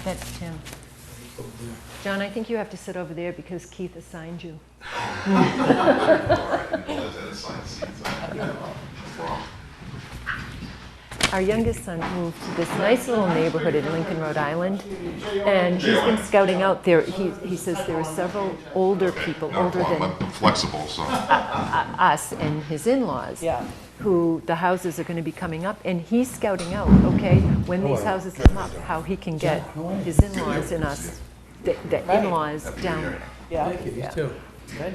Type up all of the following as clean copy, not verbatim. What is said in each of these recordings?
That's Tim. John, I think you have to sit over there because Keith assigned you. Our youngest son moved to this nice little neighborhood in Lincoln, Rhode Island, and he's been scouting out there. He says there are several older people, older than flexible, so us and his in-laws, who the houses are going to be coming up, and he's scouting out, okay, when these houses come up, how he can get his in-laws and us, the in-laws down there. Yeah. Thank you, you too. Good.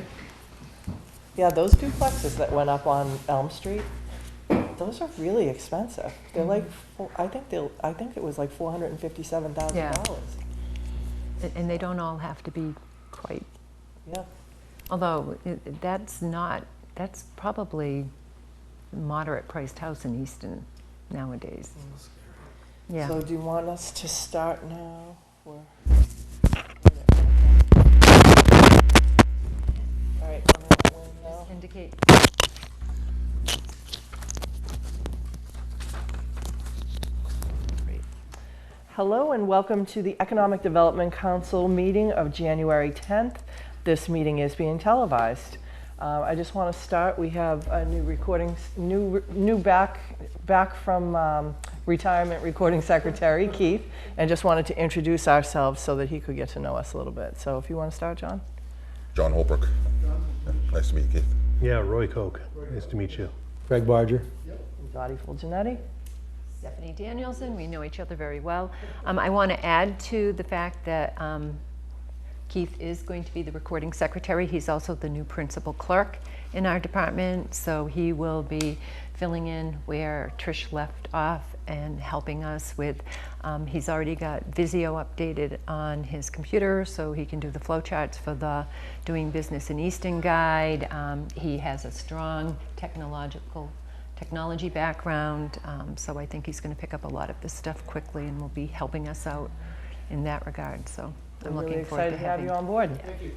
Yeah, those duplexes that went up on Elm Street, those are really expensive. They're like, I think it was like $457,000. Yeah. And they don't all have to be quite. Yeah. Although that's probably a moderate priced house in Easton nowadays. Yeah. So do you want us to start now? Or? All right. Just indicate. Hello and welcome to the Economic Development Council meeting of January 10th. This meeting is being televised. I just want to start. We have a new recording, new back from retirement recording secretary, Keith, and just wanted to introduce ourselves so that he could get to know us a little bit. So if you want to start, John. John Holbrook. Yeah, nice to meet you, Keith. Yeah, Roy Koch. Nice to meet you. Craig Barger. Dottie Fulgenetti. Stephanie Danielson, we know each other very well. I want to add to the fact that Keith is going to be the recording secretary. He's also the new principal clerk in our department, so he will be filling in where Trish left off and helping us with, he's already got Visio updated on his computer so he can do the flowcharts for the Doing Business in Easton guide. He has a strong technology background, so I think he's going to pick up a lot of this stuff quickly and will be helping us out in that regard. So I'm We're looking really forward excited to to have you on board. Thank you.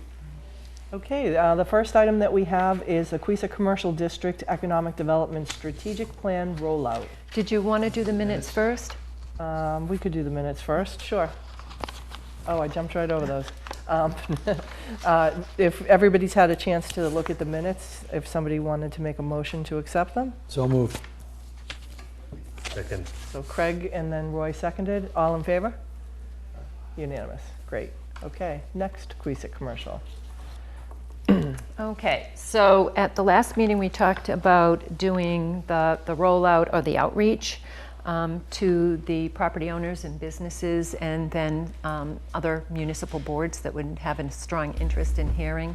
Okay, the first item that we have is the Queesa Commercial District Economic Development Strategic Plan Rollout. Did you want to do the minutes first? We could do the minutes first, sure. Oh, I jumped right over those. If everybody's had a chance to look at the minutes, if somebody wanted to make a motion to accept them. So moved. Second. So Craig and then Roy seconded. All in favor? Unanimous. Great. Okay, next Queesa Commercial. Okay, so at the last meeting we talked about doing the rollout or the outreach to the property owners and businesses, and then other municipal boards that would have a strong interest in hearing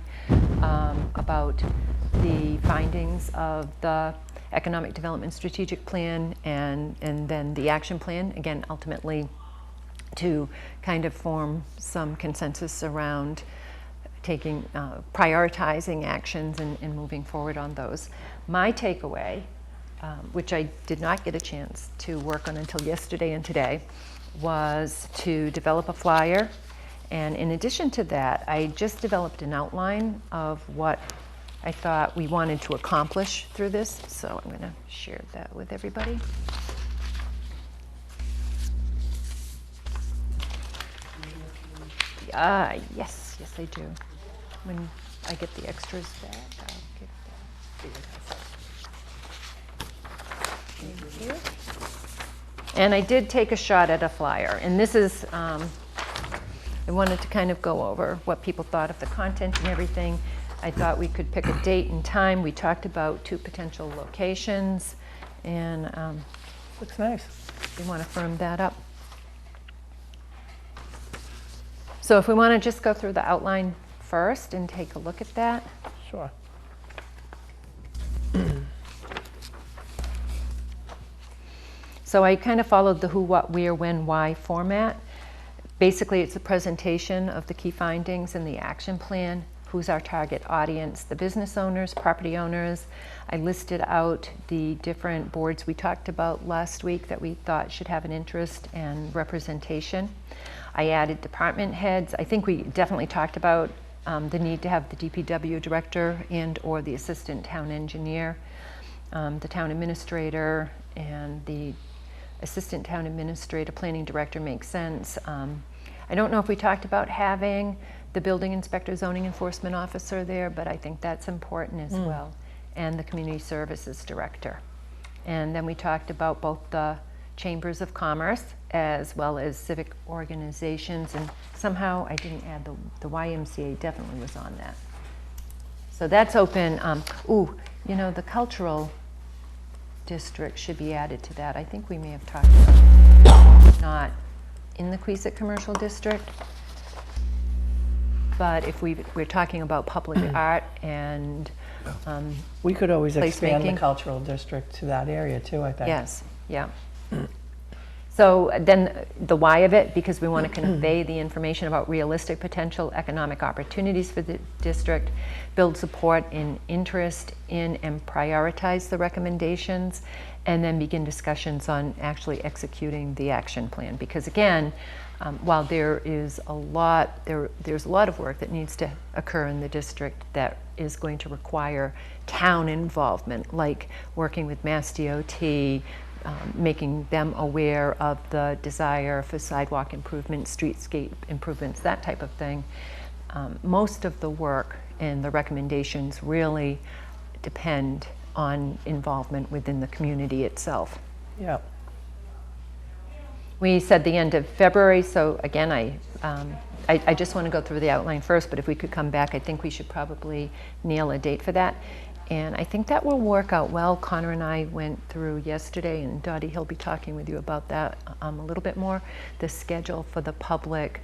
about the findings of the Economic Development Strategic Plan and then the action plan, again, ultimately to kind of form some consensus around taking, prioritizing actions and moving forward on those. My takeaway, which I did not get a chance to work on until yesterday and today, was to develop a flyer. And in addition to that, I just developed an outline of what I thought we wanted to accomplish through this. So I'm going to share that with everybody. Yes, I do. When I get the extras back, I'll give that. Thank you. And I did take a shot at a flyer, and this is, I wanted to kind of go over what people thought of the content and everything. I thought we could pick a date and time. We talked about 2 potential locations, and Looks nice. we want to firm that up. So if we want to just go through the outline first and take a look at that. Sure. So I kind of followed the who, what, where, when, why format. Basically, it's a presentation of the key findings and the action plan. Who's our target audience? The business owners, property owners. I listed out the different boards we talked about last week that we thought should have an interest and representation. I added department heads. I think we definitely talked about the need to have the DPW director and or the assistant town engineer, the town administrator, and the assistant town administrator, planning director makes sense. I don't know if we talked about having the building inspector, zoning enforcement officer there, but I think that's important as well, and the community services director. And then we talked about both the chambers of commerce as well as civic organizations, and somehow I didn't add the YMCA definitely was on that. So that's open. Ooh, you know, the cultural district should be added to that. I think we may have talked about it. Not in the Queeset Commercial District, but if we're talking about public art and We could always expand the Placemaking. cultural district to that area too, I think. yes, yeah. So then the why of it, because we want to convey the information about realistic potential economic opportunities for the district, build support and interest in and prioritize the recommendations, and then begin discussions on actually executing the action plan. Because again, while there is a lot, there's a lot of work that needs to occur in the district that is going to require town involvement, like working with Mass DOT, making them aware of the desire for sidewalk improvements, streetscape improvements, that type of thing. Most of the work and the recommendations really depend on involvement within the community itself. Yeah. We said the end of February, so again, I just want to go through the outline first, but if we could come back, I think we should probably nail a date for that. And I think that will work out well. Connor and I went through yesterday, and Dottie, he'll be talking with you about that a little bit more, the schedule for the public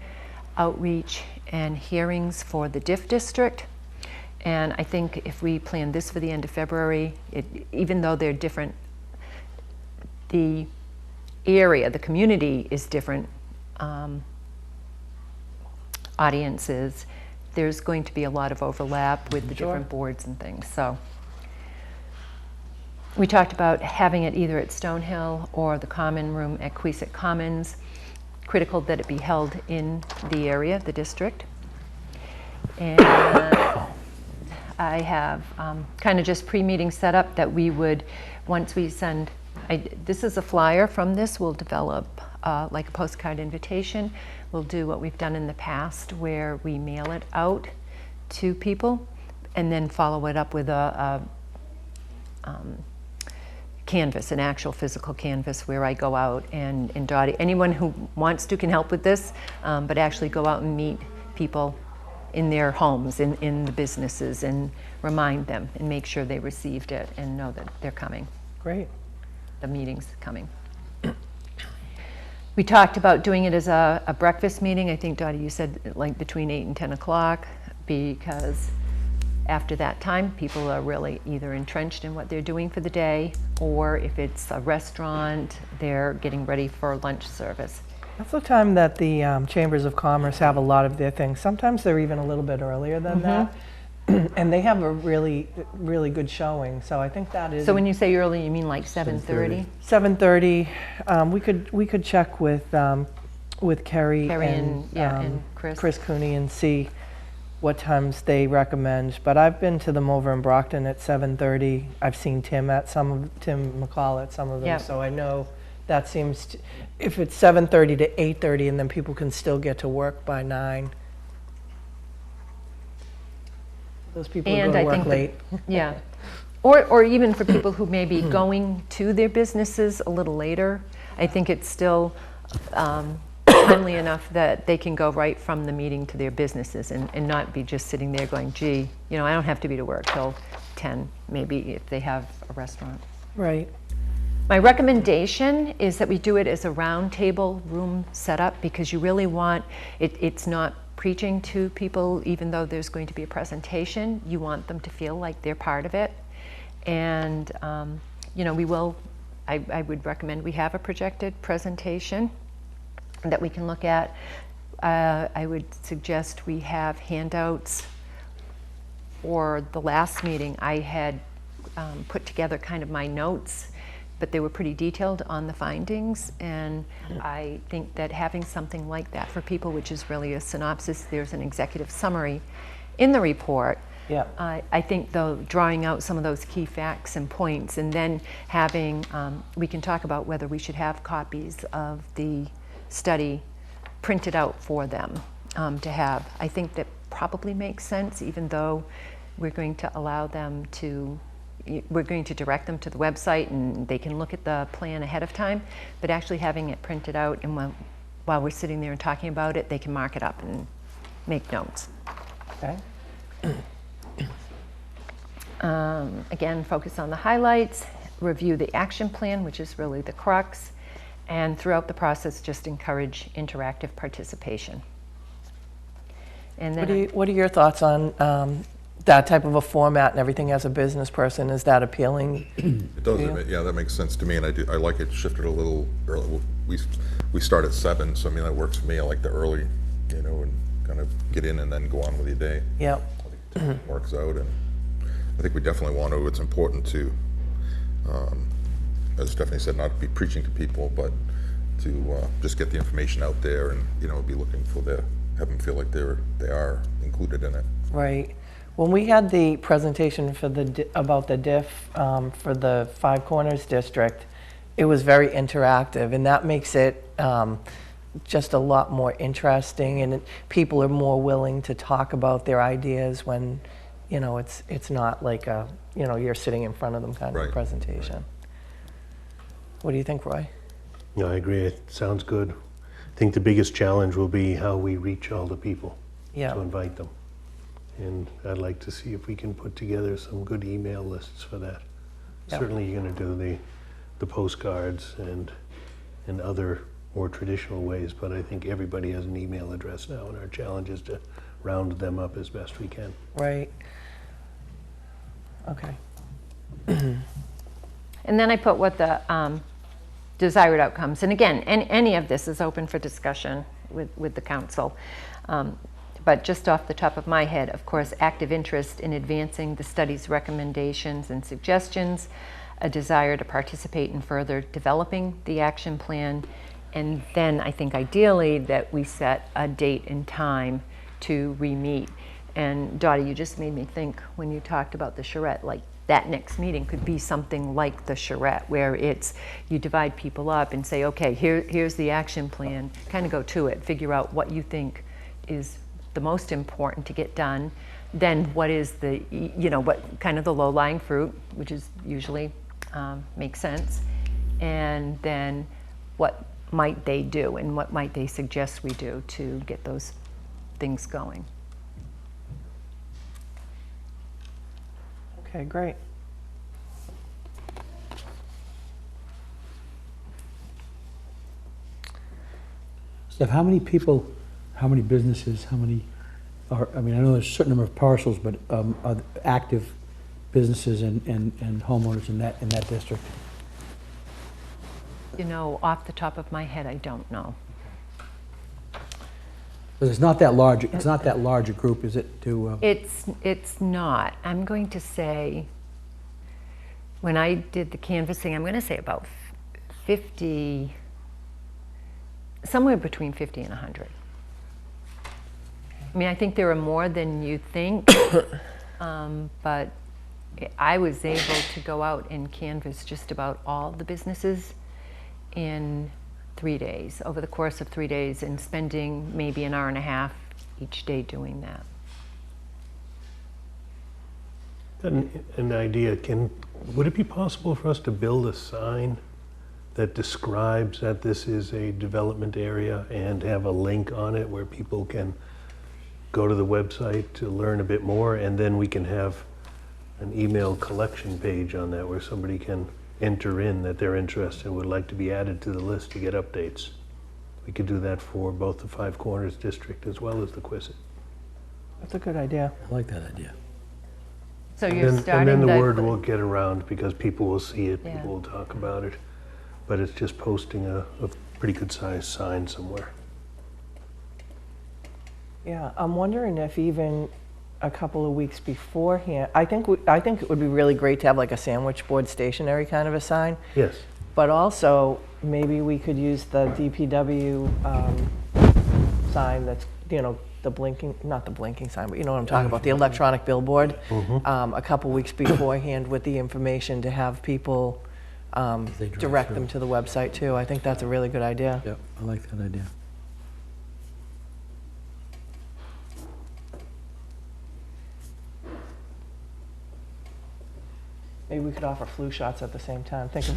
outreach and hearings for the Diffe district. And I think if we plan this for the end of February, even though they're different, the area, the community is different audiences, there's going to be a lot of overlap with the different boards and things. So we talked about having it either at Stonehill or the common room at Queeset Commons. Critical that it be held in the area, the district. And I have kind of just pre-meeting set up that we would, once we send, this is a flyer from this, we'll develop like a postcard invitation. We'll do what we've done in the past where we mail it out to people and then follow it up with a canvas, an actual physical canvas where I go out and Dottie, anyone who wants to can help with this, but actually go out and meet people in their homes, in the businesses, and remind them and make sure they received it and know that they're coming. Great. The meeting's coming. We talked about doing it as a breakfast meeting. I think, Dottie, you said like between 8 and 10 o'clock, because after that time, people are really either entrenched in what they're doing for the day, or if it's a restaurant, they're getting ready for lunch service. That's the time that the chambers of commerce have a lot of their things. Sometimes they're even a little bit earlier than that. And they have a really, really good showing. So I think that is. So when you say early, you mean like 7:30? 7:30. We could check with Kerry and Chris. Cooney and see what times they recommend. But I've been to them over in Brockton at 7:30. I've seen Tim McCall at some of them. Yep. So I know that seems if it's 7:30 to 8:30, and then people can still get to work by 9. Those people who go to work late. Yeah. Or even for people who may be going to their businesses a little later, I think it's still timely enough that they can go right from the meeting to their businesses and not be just sitting there going, gee, you know, I don't have to be to work till 10, maybe if they have a restaurant. Right. My recommendation is that we do it as a round table room setup, because you really want, it's not preaching to people, even though there's going to be a presentation. You want them to feel like they're part of it. And, you know, I would recommend we have a projected presentation that we can look at. I would suggest we have handouts. For the last meeting, I had put together kind of my notes, but they were pretty detailed on the findings, and I think that having something like that for people, which is really a synopsis, there's an executive summary in the report, Yeah. I think, though, drawing out some of those key facts and points, and then having, we can talk about whether we should have copies of the study printed out for them to have. I think that probably makes sense, even though we're going to allow them to, we're going to direct them to the website and they can look at the plan ahead of time, but actually having it printed out, and while we're sitting there and talking about it, they can mark it up and make notes. Okay. Again, focus on the highlights, review the action plan, which is really the crux, and throughout the process, just encourage interactive participation. And then What are your thoughts on that type of a format and everything as a business person? Is that appealing? It does, yeah, that makes sense to me, and I like it shifted a little early. We start at 7, so I mean, that works for me. I like the early, you know, and kind of get in and then go on with your day. Yep. I think it works out, and I think we definitely want to, it's important to, as Stephanie said, not be preaching to people, but to just get the information out there and, you know, be looking for have them feel like they are included in it. Right. When we had the presentation for about the Diffe for the Five Corners district, it was very interactive, and that makes it just a lot more interesting, and people are more willing to talk about their ideas when, you know, it's not like a, you know, you're sitting in front of them kind of a presentation. Right. What do you think, Roy? No, I agree. It sounds good. I think the biggest challenge will be how we reach all the people to invite them. And I'd like to see if we can put together some good email lists for that. Yep. Certainly you're going to do the postcards and other more traditional ways, but I think everybody has an email address now, and our challenge is to round them up as best we can. Right. Okay. And then I put what the desired outcomes, and again, any of this is open for discussion with the council. But just off the top of my head, of course, active interest in advancing the study's recommendations and suggestions, a desire to participate in further developing the action plan, and then I think ideally that we set a date and time to re-meet. And Dottie, you just made me think when you talked about the charrette, like that next meeting could be something like the charrette, where it's, you divide people up and say, okay, here's the action plan, kind of go to it, figure out what you think is the most important to get done, then what is the, you know, what kind of the low-lying fruit, which is usually makes sense, and then what might they do and what might they suggest we do to get those things going. Okay, great. Steph, how many people, how many businesses, how many are, I mean, I know there's a certain number of parcels, but are active businesses and homeowners in that district? You know, off the top of my head, I don't know. But it's not that large. It's not that large a group, is it? To It's not. I'm going to say, when I did the canvassing, I'm going to say about 50, somewhere between 50 and 100. I mean, I think there are more than you think, but I was able to go out and canvass just about all the businesses in 3 days, over the course of 3 days, and spending maybe an hour and a half each day doing that. An idea, would it be possible for us to build a sign that describes that this is a development area and have a link on it where people can go to the website to learn a bit more, and then we can have an email collection page on that where somebody can enter in that they're interested and would like to be added to the list to get updates. We could do that for both the Five Corners district as well as the Quissit. That's a good idea. I like that idea. So you're starting and then the word will get around because people will see it, Yeah. people will talk about it, but it's just posting a pretty good sized sign somewhere. Yeah, I'm wondering if even a couple of weeks beforehand, I think it would be really great to have like a sandwich board stationary kind of a sign. Yes. But also, maybe we could use the DPW sign that's, the blinking, not the blinking sign, but you know what I'm talking about, the electronic billboard, a couple weeks beforehand with the information to have people They drive direct through. them to the website too. I think that's a really good idea. Yep, I like that idea. Maybe we could offer flu shots at the same time. Think of,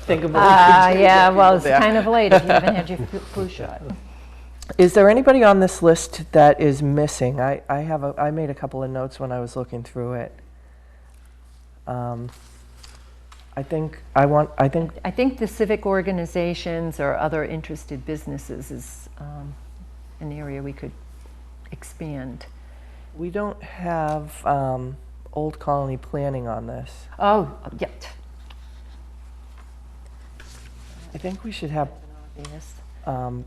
think of what we could do to Yeah, get well, people it's there. kind of late if you haven't had your flu shot. Is there anybody on this list that is missing? I made a couple of notes when I was looking through it. I think I think the civic organizations or other interested businesses is an area we could expand. we don't have Old Colony planning on this. Oh, yeah. I think we should have Yes.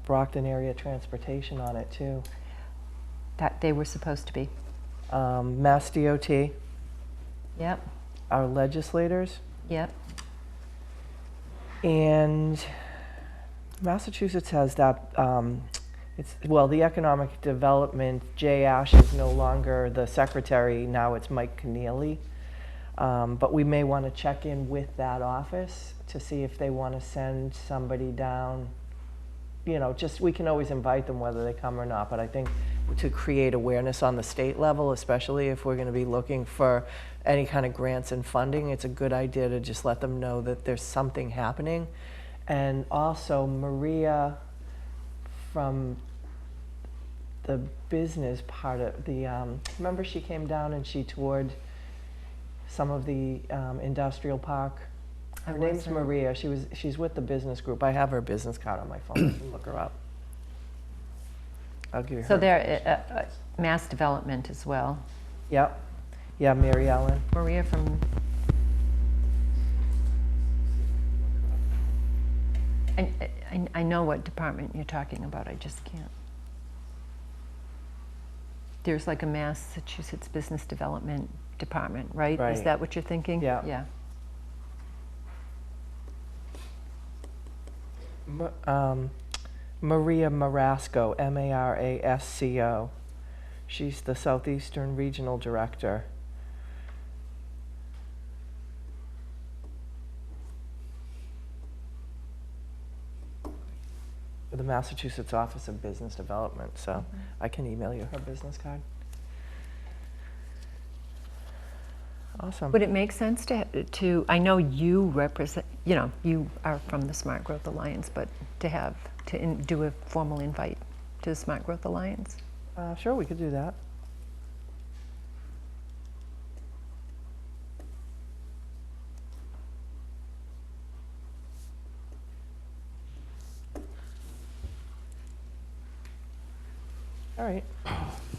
Brockton area transportation on it too. That they were supposed to be. Mass DOT, Yep, our legislators, yep. and Massachusetts has that, the economic development, Jay Ash is no longer the secretary, now it's Mike Keneally. But we may want to check in with that office to see if they want to send somebody down. We can always invite them whether they come or not, but I think to create awareness on the state level, especially if we're going to be looking for any kind of grants and funding, it's a good idea to just let them know that there's something happening. And also Maria from the business part of the, remember she came down and she toured some of the industrial park? Her name's Maria. She's with the business group. I have her business card on my phone. You can look her up. I'll give you her. So they're mass development as well. Yep. Yeah, Mary Ellen. Maria from. I know what department you're talking about, I just can't. There's like a Massachusetts Business Development Department, right? Right. Is that what you're thinking? Yeah. Yeah. Maria Marasco, Marasco. She's the Southeastern Regional Director. For the Massachusetts Office of Business Development, so I can email you her business card. Awesome. Would it make sense to, I know you represent, you are from the Smart Growth Alliance, but to do a formal invite to the Smart Growth Alliance? Sure, we could do that. All right.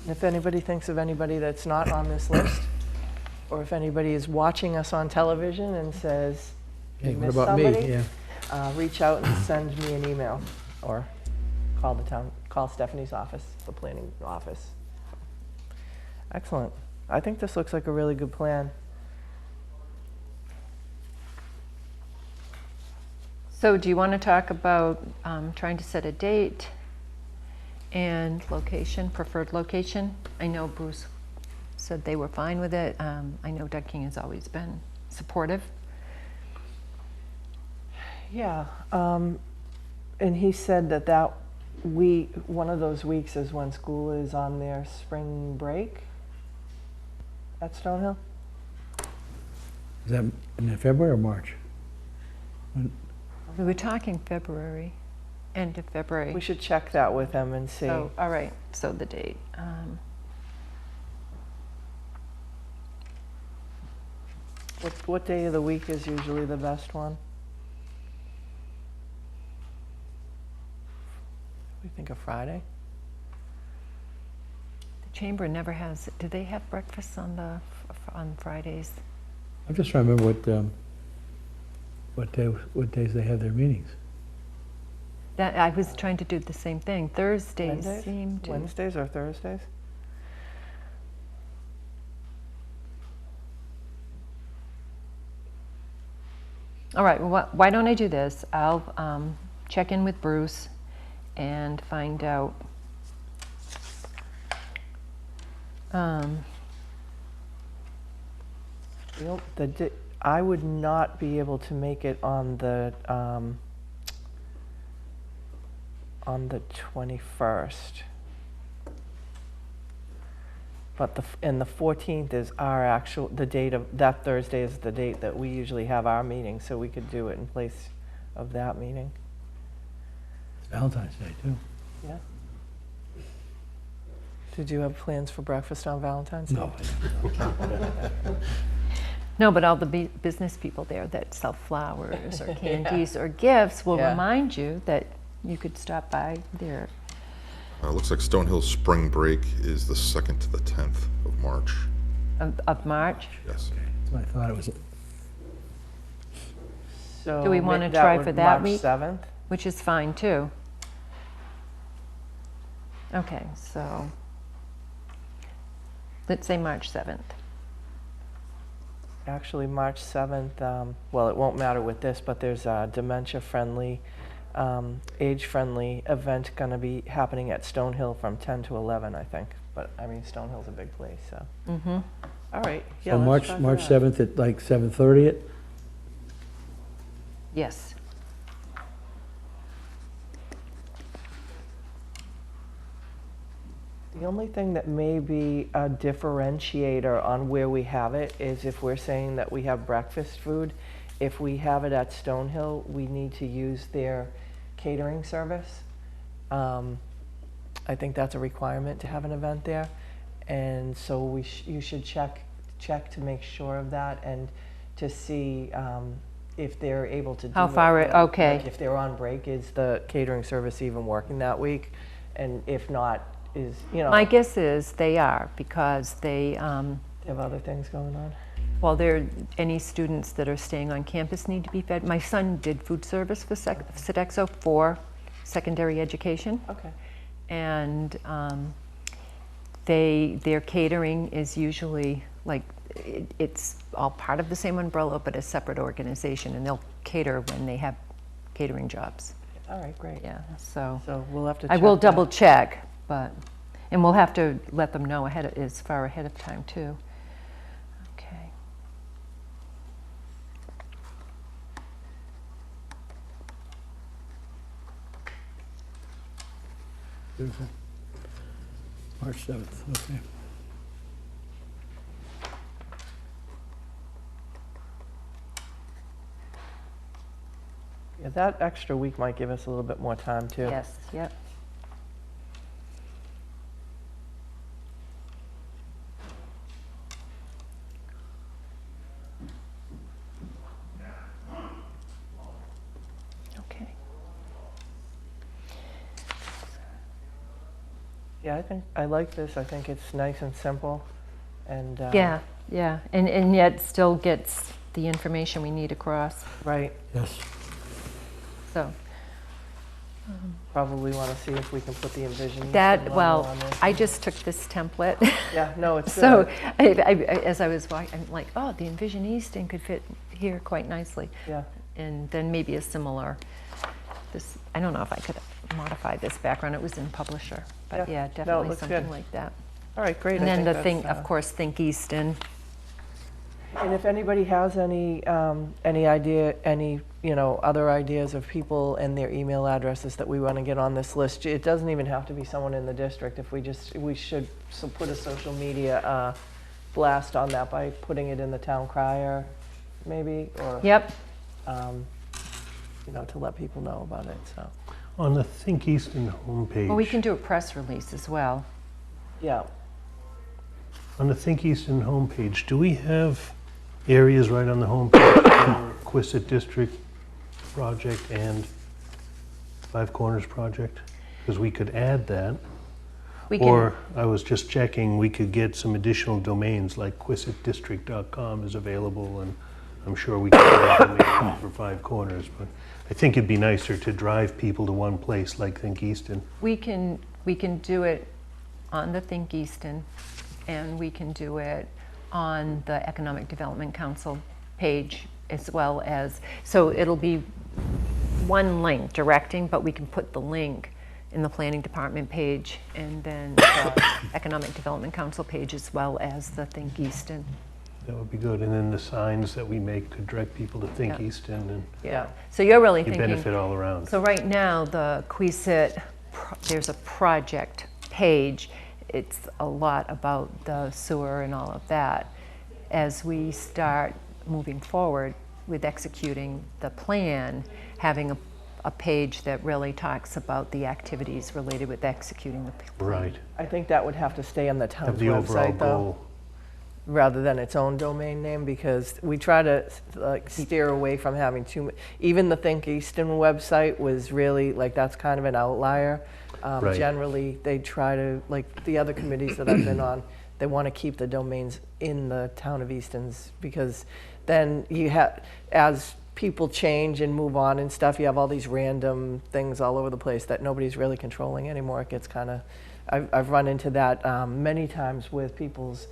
If anybody thinks of anybody that's not on this list, or if anybody is watching us on television and says, Hey, "You what missed about somebody," me? Yeah. reach out and send me an email, or call Stephanie's office, the planning office. Excellent. I think this looks like a really good plan. So do you want to talk about trying to set a date and location, preferred location? I know Bruce said they were fine with it. I know Doug King has always been supportive. Yeah, and he said that one of those weeks is when school is on their spring break at Stonehill. Is that in February or March? We were talking February, end of February. We should check that with them and see. So, all right, so the date. What day of the week is usually the best one? We think of Friday? The chamber never has, do they have breakfast on Fridays? I'm just trying to remember what days they have their meetings. That, I was trying to do the same thing. Thursdays Wednesdays? seem to. Wednesdays or Thursdays? All right, well, why don't I do this? I'll check in with Bruce and find out I would not be able to make it on the 21st. But the 14th is the date of, that Thursday is the date that we usually have our meeting, so we could do it in place of that meeting. It's Valentine's Day, too. Yeah. Did you have plans for breakfast on Valentine's Day? No. No, but all the business people there that sell flowers or candies or gifts will Yeah. remind you that you could stop by there. Looks like Stonehill spring break is the 2nd to the 10th of March. Of March. Yes. That's what I thought it was. So Do we wanna that try would for that March week? 7th? Which is fine too. Okay, so let's say March 7th. Actually, March 7th, well, it won't matter with this, but there's a dementia-friendly, age-friendly event going to be happening at Stonehill from 10 to 11, I think. But, I mean, Stonehill's a big place, so. Mm-hmm. All right. Yeah, So let's try for March that. 7th at like 7:30 it? Yes. The only thing that may be a differentiator on where we have it is if we're saying that we have breakfast food. If we have it at Stonehill, we need to use their catering service. I think that's a requirement to have an event there. And so you should check to make sure of that and to see if they're able to do How it. far it- okay. Like if they're on break, is the catering service even working that week? And if not, My guess is they are because they, they have other things going on. well, any students that are staying on campus need to be fed. My son did food service for Sodexo for secondary education. Okay. And their catering is usually like, it's all part of the same umbrella, but a separate organization, and they'll cater when they have catering jobs. All right, great. Yeah, so So we'll have to check I will that. double check, and we'll have to let them know as far ahead of time too. Okay. March 7th, okay. Yeah, that extra week might give us a little bit more time too. Yes, yep. Okay. Yeah, I like this. I think it's nice and simple, and Yeah, yeah, and yet still gets the information we need across, right. Yes. so. Probably want to see if we can put the Envision That, Easton well, logo on there. I just took this template. Yeah, no, it's So good. as I was watching, I'm like, oh, the Envision Easton could fit here quite nicely. Yeah. And then maybe a similar, I don't know if I could modify this background, it was in Publisher. But Yeah. yeah, No, it definitely looks something good. like that. All right, great. And I then the think thing, that's, of course, Think Easton. And if anybody has any idea, other ideas of people and their email addresses that we want to get on this list, it doesn't even have to be someone in the district. If we should put a social media blast on that by putting it in the town crier, maybe, or Yep, to let people know about it. So On the Think Easton homepage. well, we can do a press release as well. yeah, On the Think Easton homepage, do we have areas right on the homepage for Quistit District project and Five Corners project? Because we could add that. We can, Or I was just checking, we could get some additional domains like quisitdistrict.com is available, and I'm sure we could get a domain for Five Corners. But I think it'd be nicer to drive people to one place like Think Easton. we can do it on the Think Easton, and we can do it on the Economic Development Council page as well as, so it'll be one link directing, but we can put the link in the Planning Department page, and then the Economic Development Council page, as well as the Think Easton. That would be good. And then the signs that we make to direct people to Think Yeah. Easton, and Yeah. So you're really you thinking. benefit all around. So right now, the Queesit, there's a project page. It's a lot about the sewer and all of that. As we start moving forward with executing the plan, having a page that really talks about the activities related with executing the plan. Right. I think that would have to stay on the Have town's the overall website though, goal. rather than its own domain name, because we try to like steer away from having too much. Even the Think Easton website was really like, that's kind of an outlier. Right. Generally, they try to, like the other committees that I've been on, they want to keep the domains in the town of Easton's, because then you have, as people change and move on and stuff, you have all these random things all over the place that nobody's really controlling anymore. It gets kind of, I've run into that many times with people's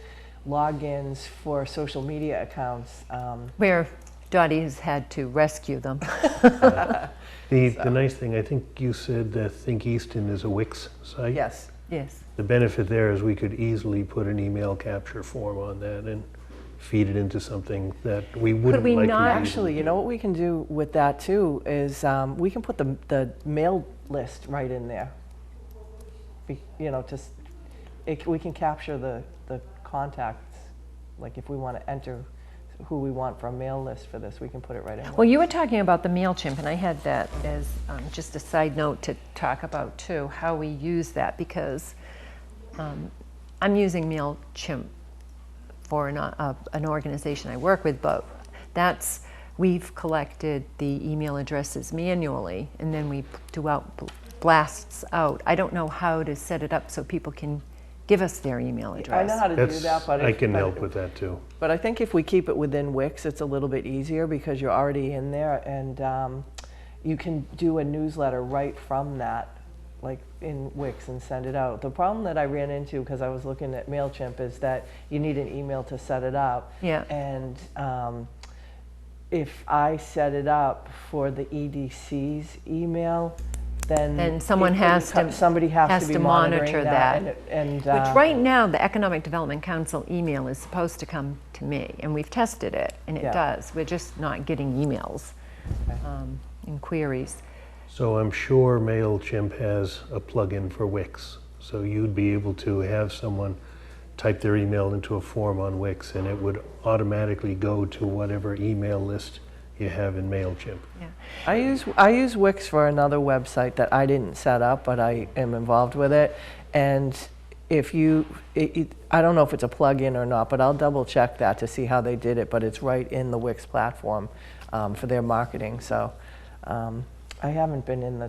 logins for social media accounts. Where Dottie has had to rescue them. The nice thing, I think you said that Think Easton is a Wix site. Yes. Yes. The benefit there is we could easily put an email capture form on that and feed it into something that we wouldn't we like not to use. Actually, you know what we can do with that too is we can put the mail list right in there. You know, just we can capture the contacts. Like if we want to enter who we want for a mail list for this, we can put it right in there. Well, you were talking about the MailChimp, and I had that as just a side note to talk about too, how we use that, because I'm using MailChimp for an organization I work with, but we've collected the email addresses manually, and then we do out blasts out. I don't know how to set it up so people can give us their email address. I know how to do that, but I can help with that too. But I think if we keep it within Wix, it's a little bit easier because you're already in there, and you can do a newsletter right from that, like in Wix, and send it out. The problem that I ran into, because I was looking at MailChimp, is that you need an email to set it up. Yeah. And if I set it up for the EDC's email, then someone somebody has to be monitoring that. Which right now, the Economic Development Council email is supposed to come to me, and we've tested it, and it Yeah. does. We're just not getting emails and queries. So I'm sure MailChimp has a plugin for Wix. So you'd be able to have someone type their email into a form on Wix, and it would automatically go to whatever email list you have in MailChimp. Yeah. I use Wix for another website that I didn't set up, but I am involved with it. And if I don't know if it's a plugin or not, but I'll double check that to see how they did it. But it's right in the Wix platform for their marketing. So I haven't been in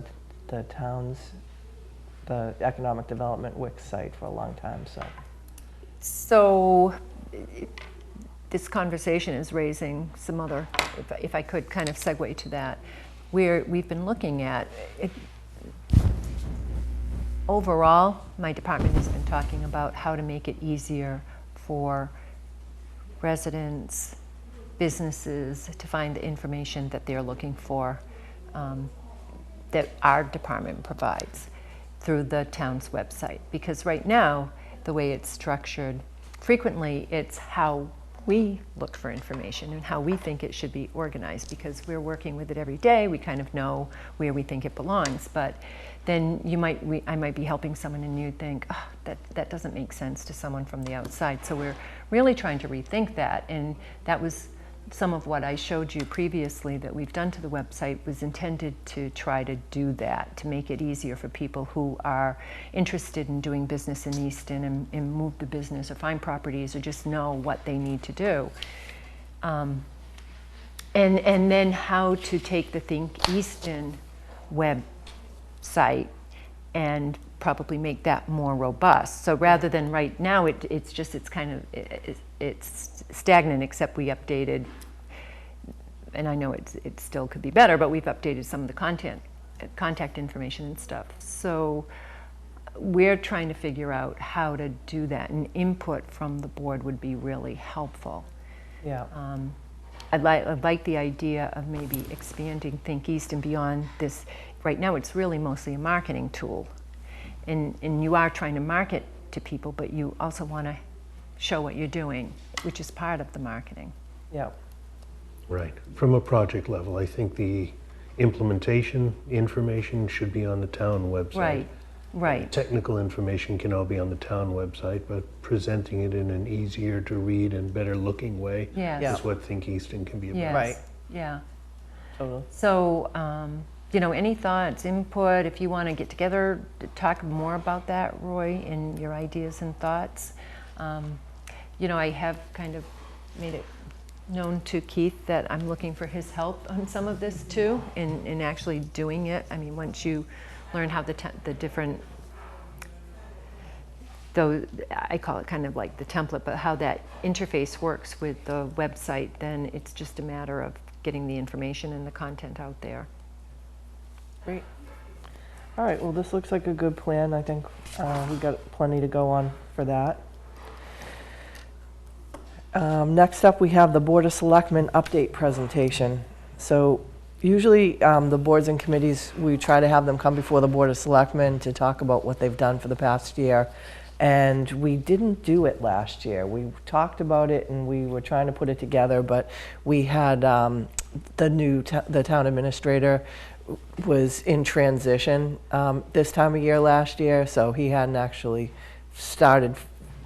the economic development Wix site for a long time. So this conversation is raising some other, if I could kind of segue to that, where we've been looking at it. Overall, my department has been talking about how to make it easier for residents, businesses to find the information that they're looking for, that our department provides through the town's website. Because right now, the way it's structured, frequently it's how we look for information and how we think it should be organized, because we're working with it every day. We kind of know where we think it belongs, but then I might be helping someone and you think, oh, that doesn't make sense to someone from the outside. So we're really trying to rethink that, and that was some of what I showed you previously that we've done to the website was intended to try to do that, to make it easier for people who are interested in doing business in Easton and move the business or find properties or just know what they need to do. And then how to take the Think Easton website and probably make that more robust. So rather than right now, it's stagnant, except we updated, and I know it still could be better, but we've updated some of the contact information and stuff. So we're trying to figure out how to do that, and input from the board would be really helpful. Yeah. I'd like the idea of maybe expanding Think Easton beyond this. Right now, it's really mostly a marketing tool, and you are trying to market to people, but you also want to show what you're doing, which is part of the marketing. Yeah. Right. From a project level, I think the implementation information should be on the town website. Right, right. Technical information can all be on the town website, but presenting it in an easier to read and better looking way Yes. Yeah. is what Think Easton can be about. Yes. Right. Yeah. Totally. So, you know, any thoughts, input, if you want to get together to talk more about that, Roy, and your ideas and thoughts. You know, I have kind of made it known to Keith that I'm looking for his help on some of this too, in actually doing it. I mean, once you learn how the different, though I call it kind of like the template, but how that interface works with the website, then it's just a matter of getting the information and the content out there. Great. All right, well, this looks like a good plan. I think we got plenty to go on for that. Next up, we have the Board of Selectmen update presentation. So usually the boards and committees, we try to have them come before the Board of Selectmen to talk about what they've done for the past year. And we didn't do it last year. We talked about it and we were trying to put it together, but we had the town administrator was in transition this time of year last year, so he hadn't actually started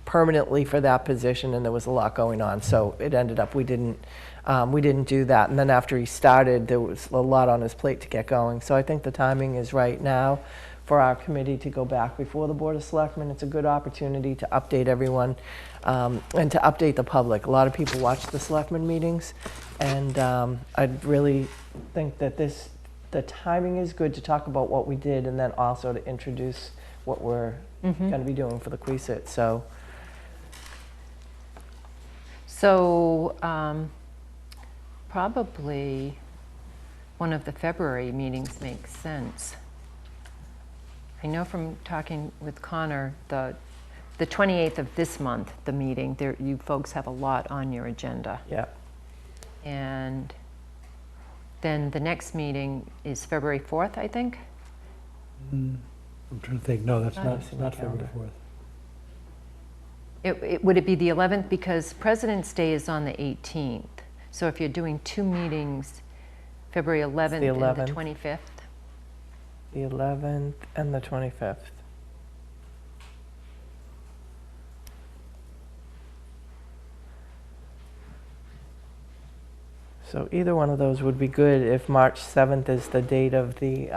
permanently for that position, and there was a lot going on. So it ended up we didn't do that. And then after he started, there was a lot on his plate to get going. So I think the timing is right now for our committee to go back before the Board of Selectmen. It's a good opportunity to update everyone and to update the public. A lot of people watch the Selectmen meetings, and I really think that the timing is good to talk about what we did, and then also to introduce what we're going to be doing for the Queesit. So probably one of the February meetings makes sense. I know from talking with Connor, the 28th of this month, the meeting, there, you folks have a lot on your agenda. Yeah. And then the next meeting is February 4th, I think? I'm trying to think, no, that's I see my not February calendar. 4th. Would it be the 11th? Because President's Day is on the 18th. So if you're doing two meetings, February 11th and the 11th. 25th? The 11th and the 25th. So either one of those would be good if March 7th is the date of the,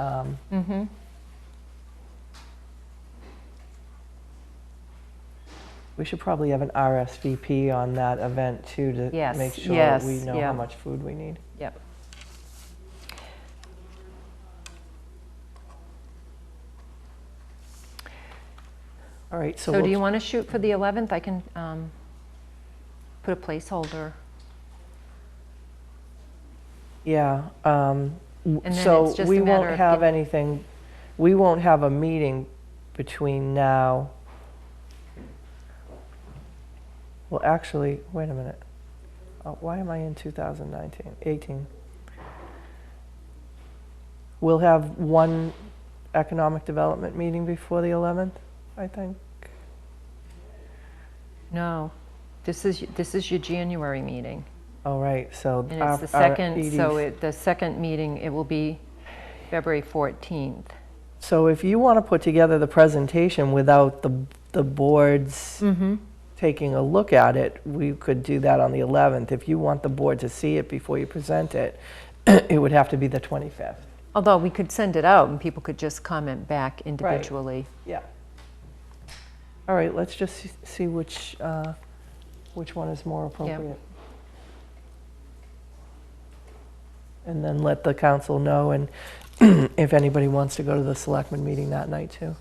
we should probably have an RSVP on that event too to Yes, make sure yes, we know yeah. how much food we need. Yep. All right, so So do we'll- you want to shoot for the 11th? I can put a placeholder. Yeah, And then so it's just we a matter won't of have get- anything, we won't have a meeting between now. Well, actually, wait a minute. Oh, why am I in 2019, 18? We'll have one economic development meeting before the 11th, I think. No, this is your January meeting. Oh, right, so. And our- it's the our second, so EDs the second meeting, it will be February 14th. So if you want to put together the presentation without the boards taking a look at it, we could do that on the 11th. If you want the board to see it before you present it, it would have to be the 25th. Although we could send it out and people could just comment back individually. Yeah. All right, let's just see which one is more appropriate. And then let the council know, and if anybody wants to go to the selectmen meeting that night too.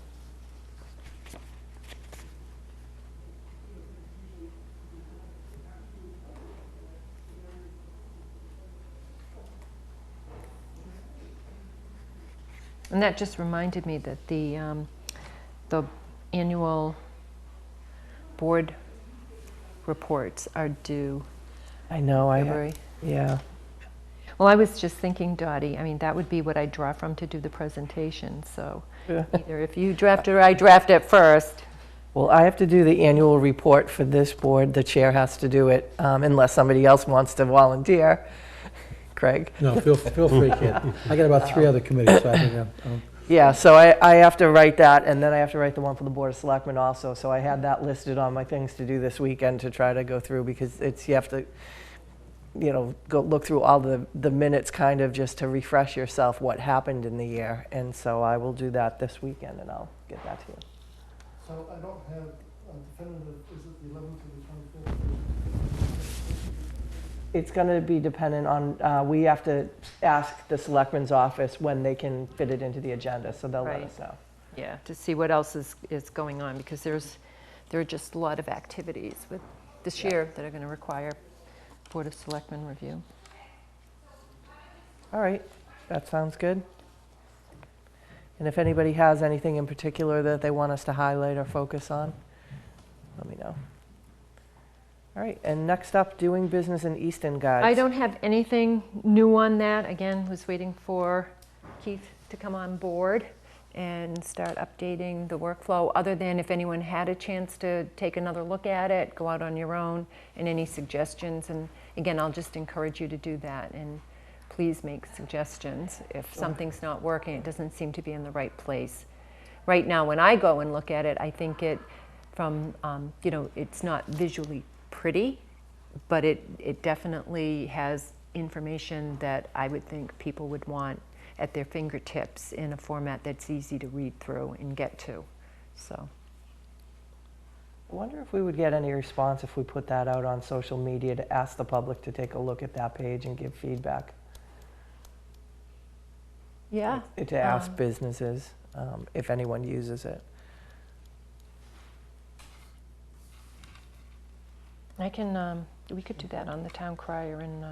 And that just reminded me that the annual board reports are due I know, February. yeah. Well, I was just thinking, Dottie, I mean, that would be what I draw from to do the presentation, so either if you draft it or I draft it first. Well, I have to do the annual report for this board. The chair has to do it unless somebody else wants to volunteer. Craig? No, feel free, kid. I got about 3 other committees, so I think Yeah, so I have to write that, and then I have to write the one for the Board of Selectmen also. So I had that listed on my things to do this weekend to try to go through, because you have to, go look through all the minutes kind of just to refresh yourself what happened in the year. And so I will do that this weekend, and I'll get that to you. So I don't have a definitive, is it the 11th or the 24th? It's going to be dependent on, we have to ask the Selectmen's office when they can fit it into the agenda, so they'll let Right. us know. Yeah, to see what else is going on, because there are just a lot of activities with this year that are going to require Board of Selectmen review. All right, that sounds good. And if anybody has anything in particular that they want us to highlight or focus on, let me know. All right, and next up, doing business in Easton guides. I don't have anything new on that. Again, was waiting for Keith to come on board and start updating the workflow, other than if anyone had a chance to take another look at it, go out on your own, and any suggestions. And again, I'll just encourage you to do that, and please make suggestions. If something's not working, it doesn't seem to be in the right place. Right now, when I go and look at it, I think it's not visually pretty, but it definitely has information that I would think people would want at their fingertips in a format that's easy to read through and get to. So I wonder if we would get any response if we put that out on social media to ask the public to take a look at that page and give feedback. yeah, To ask businesses if anyone uses it. I can. We could do that on the town crier and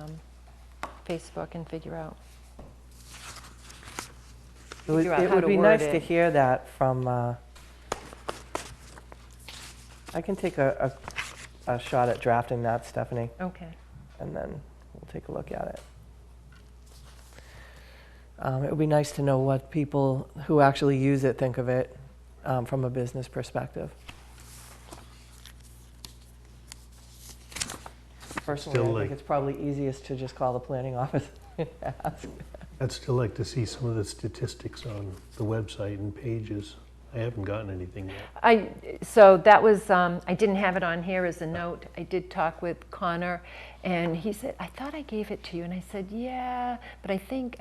Facebook and figure out. It would, Figure out it how would to be word nice it. to hear that from, I can take a shot at drafting that, Stephanie, Okay. and then we'll take a look at it. It would be nice to know what people who actually use it think of it from a business perspective. Personally, Still I like- think it's probably easiest to just call the planning office and ask. I'd still like to see some of the statistics on the website and pages. I haven't gotten anything yet. So that was, I didn't have it on here as a note. I did talk with Connor, and he said, I thought I gave it to you. And I said, yeah, but I think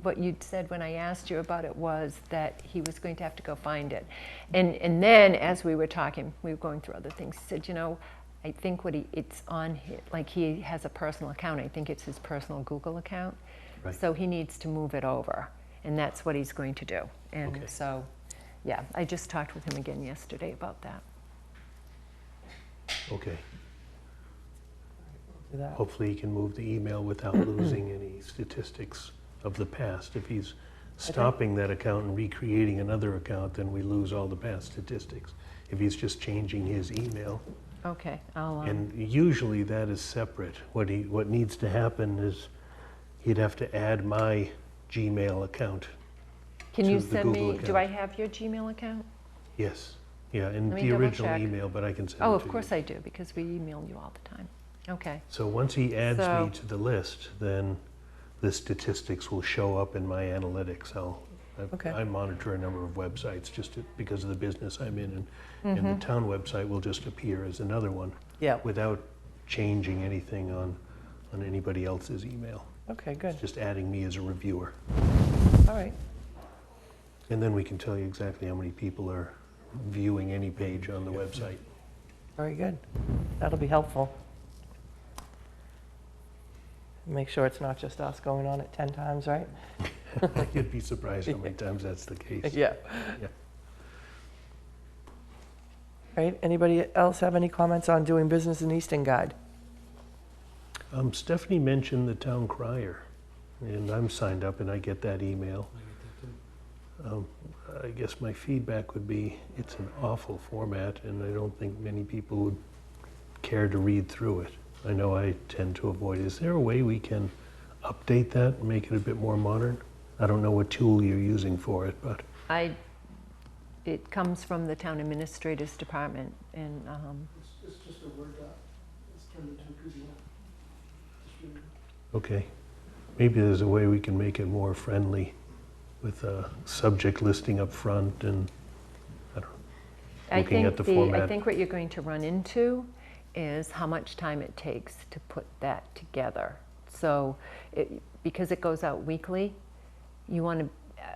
what you'd said when I asked you about it was that he was going to have to go find it. And then as we were talking, we were going through other things, he said, I think it's on his, like he has a personal account. I think it's his personal Google account. Right. So he needs to move it over, and that's what he's going to do. And Okay. so, yeah, I just talked with him again yesterday about that. Okay. Do that. Hopefully he can move the email without losing any statistics of the past. If he's stopping that account and recreating another account, then we lose all the past statistics. If he's just changing his email, Okay, I'll. and usually that is separate. What needs to happen is he'd have to add my Gmail account. Can you to the send Google me? Do account. I have your Gmail account? Yes, yeah, and Let me the double original check. email, but I can send it to Oh, you. of course I do, because we email you all the time. Okay. So once he adds So- me to the list, then the statistics will show up in my analytics. Okay. I monitor a number of websites because of the business I'm in, and the town website will just appear as another one Yeah, without changing anything on anybody else's email. okay, good. It's just adding me as a reviewer. All right. And then we can tell you exactly how many people are viewing any page on the website. Very good. That'll be helpful. Make sure it's not just us going on it 10 times, right? You'd be surprised how many times that's the case. Yeah. Yeah. Right, anybody else have any comments on doing business in Easton Guide? Stephanie mentioned the town crier, and I'm signed up and I get that email. I guess my feedback would be it's an awful format, and I don't think many people would care to read through it. I know I tend to avoid it. Is there a way we can update that and make it a bit more modern? I don't know what tool you're using for it, but, It comes from the town administrator's department, and It's just a Word doc. It's turned into a PDF. Distributed. okay. Maybe there's a way we can make it more friendly with a subject listing up front and, I don't know, looking at the I format. think what you're going to run into is how much time it takes to put that together. So, because it goes out weekly, you want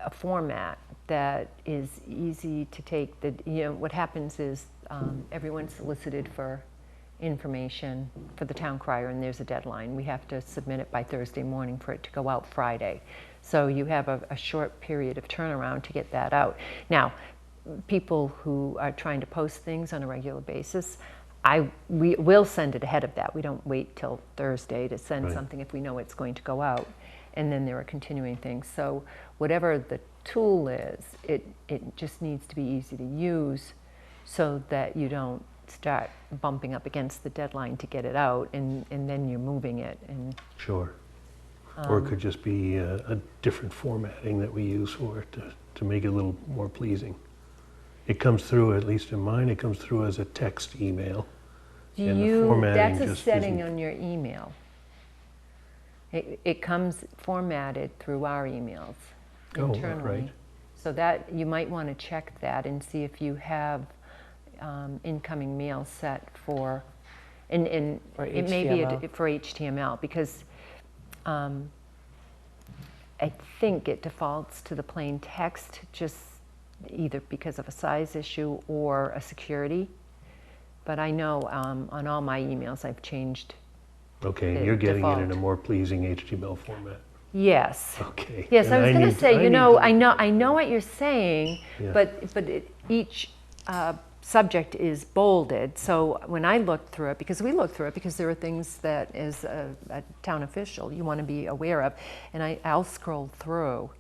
a format that is easy to take. What happens is everyone's solicited for information for the town crier, and there's a deadline. We have to submit it by Thursday morning for it to go out Friday. So you have a short period of turnaround to get that out. Now, people who are trying to post things on a regular basis, we will send it ahead of that. We don't wait till Thursday to send Right. something if we know it's going to go out. And then there are continuing things. So whatever the tool is, it just needs to be easy to use so that you don't start bumping up against the deadline to get it out, and then you're moving it. And Sure. Or it could just be a different formatting that we use for it to make it a little more pleasing. It comes through, at least in mine, it comes through as a text email. And the formatting that's a just setting isn't- on your email. It comes formatted through our emails Oh, all internally. right. So that you might want to check that and see if you have incoming mail set for, and For it may be HTML. for HTML, because I think it defaults to the plain text, just either because of a size issue or a security. But I know on all my emails I've changed. Okay, the and you're getting it in a default. more pleasing HTML format. Yes. Okay. Yes, And I was going need to say, I need I know what you're saying, Yeah. but each subject is bolded. So when I looked through it, because we looked through it, because there are things that as a town official you want to be aware of, and I'll scroll through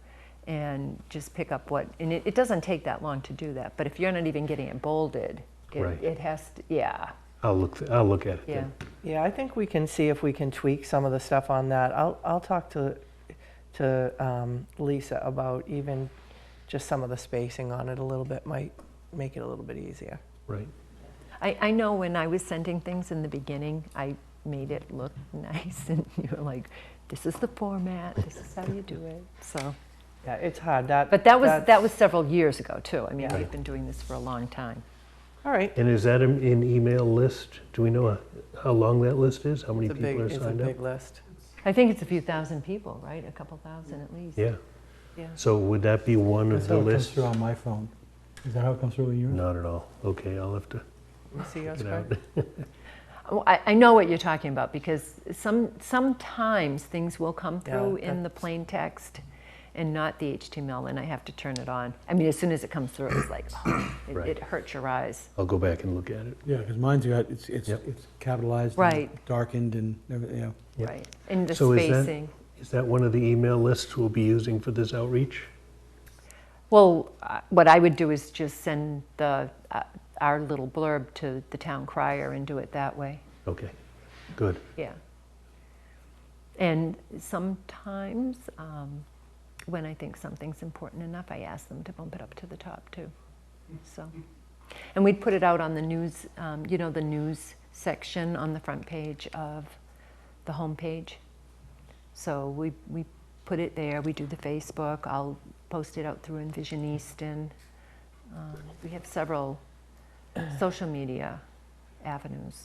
and just pick up what, and it doesn't take that long to do that. But if you're not even getting it bolded, Right. it has to, yeah, I'll look at it yeah. then. Yeah, I think we can see if we can tweak some of the stuff on that. I'll talk to Lisa about even just some of the spacing on it a little bit, might make it a little bit easier. Right. I know when I was sending things in the beginning, I made it look nice, and you were like, this is the format, this is how you do it. So, Yeah, it's hard. but that was several years ago too. I mean, Yeah. we've been doing this for a long time. All right. And is that an email list? Do we know how long that list is? How many It's a people are big, it's a signed big up? list. I think it's a few thousand people, right? A couple thousand at least. Yeah. Yeah. So would that be one That's of the how it comes lists? through on my phone. Is that how it comes through in yours? Not at all. Okay, I'll have to You see yours, get Craig? out. Oh, I know what you're talking about, because sometimes things will come Yeah, through in the that's- plain text and not the HTML, and I have to turn it on. I mean, as soon as it comes through, it's like, oh, Right. it hurts your eyes. I'll go back and look at it. Yeah, because mine's got, it's Yep. capitalized. Right. And darkened and everything, yeah. Yep. Right. And the So spacing. is that one of the email lists we'll be using for this outreach? Well, what I would do is just send our little blurb to the town crier and do it that way. Okay, good. Yeah. And sometimes, when I think something's important enough, I ask them to bump it up to the top too. So, and we'd put it out on the news, the news section on the front page of the homepage. So we put it there. We do the Facebook. I'll post it out through Envision Easton. We have several social media avenues.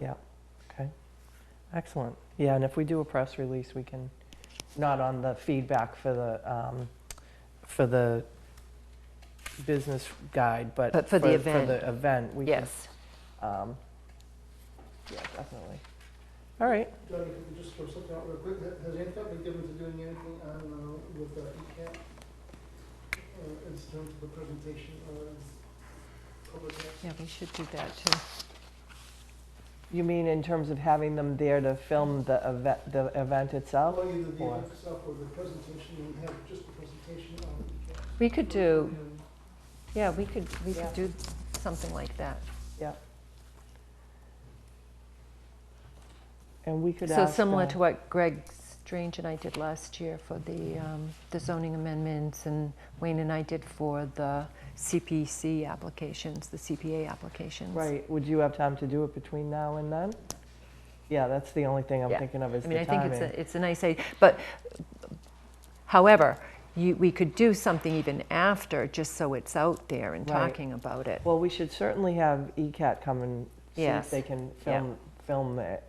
Yeah, okay. Excellent. Yeah, and if we do a press release, we can, not on the feedback for the business guide, but But for the event. For the event, we can, Yes. yeah, definitely. All right. Johnny, could you just throw something out real quick? Has ANCAP been given to doing anything on, with ECAP? In terms of the presentation of public health? Yeah, we should do that too. You mean in terms of having them there to film the event itself? Well, either the or- event itself or the presentation, and have just the presentation on ECAP. We could do, And yeah, we could Yeah. do something like that. Yeah. And we could So ask. similar to what Greg Strange and I did last year for the zoning amendments, and Wayne and I did for the CPC applications, the CPA applications. Right, would you have time to do it between now and then? Yeah, that's the only thing I'm Yeah. thinking of is I mean, the I think timing. it's a nice idea, but however, we could do something even after, just so it's out there and Right. talking about it. Well, we should certainly have ECAT come and see if Yes. they can Yeah. film it,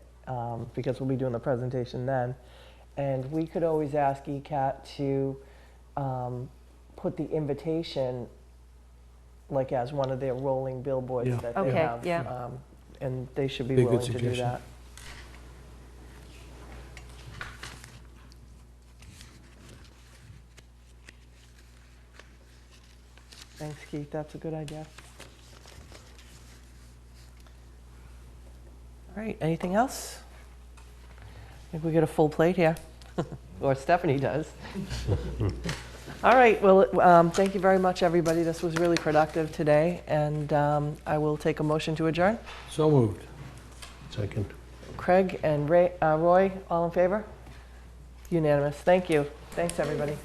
because we'll be doing the presentation then. And we could always ask ECAT to put the invitation like as one of their rolling billboards Yeah. that they Okay, have. yeah. And they should be Be a good willing to do suggestion. that. Thanks, Keith, that's a good idea. All right, anything else? I think we get a full plate here, or Stephanie does. All right, well, thank you very much, everybody. This was really productive today, and I will take a motion to adjourn. So moved. Second. Craig and Roy, all in favor? Unanimous. Thank you. Thanks, everybody.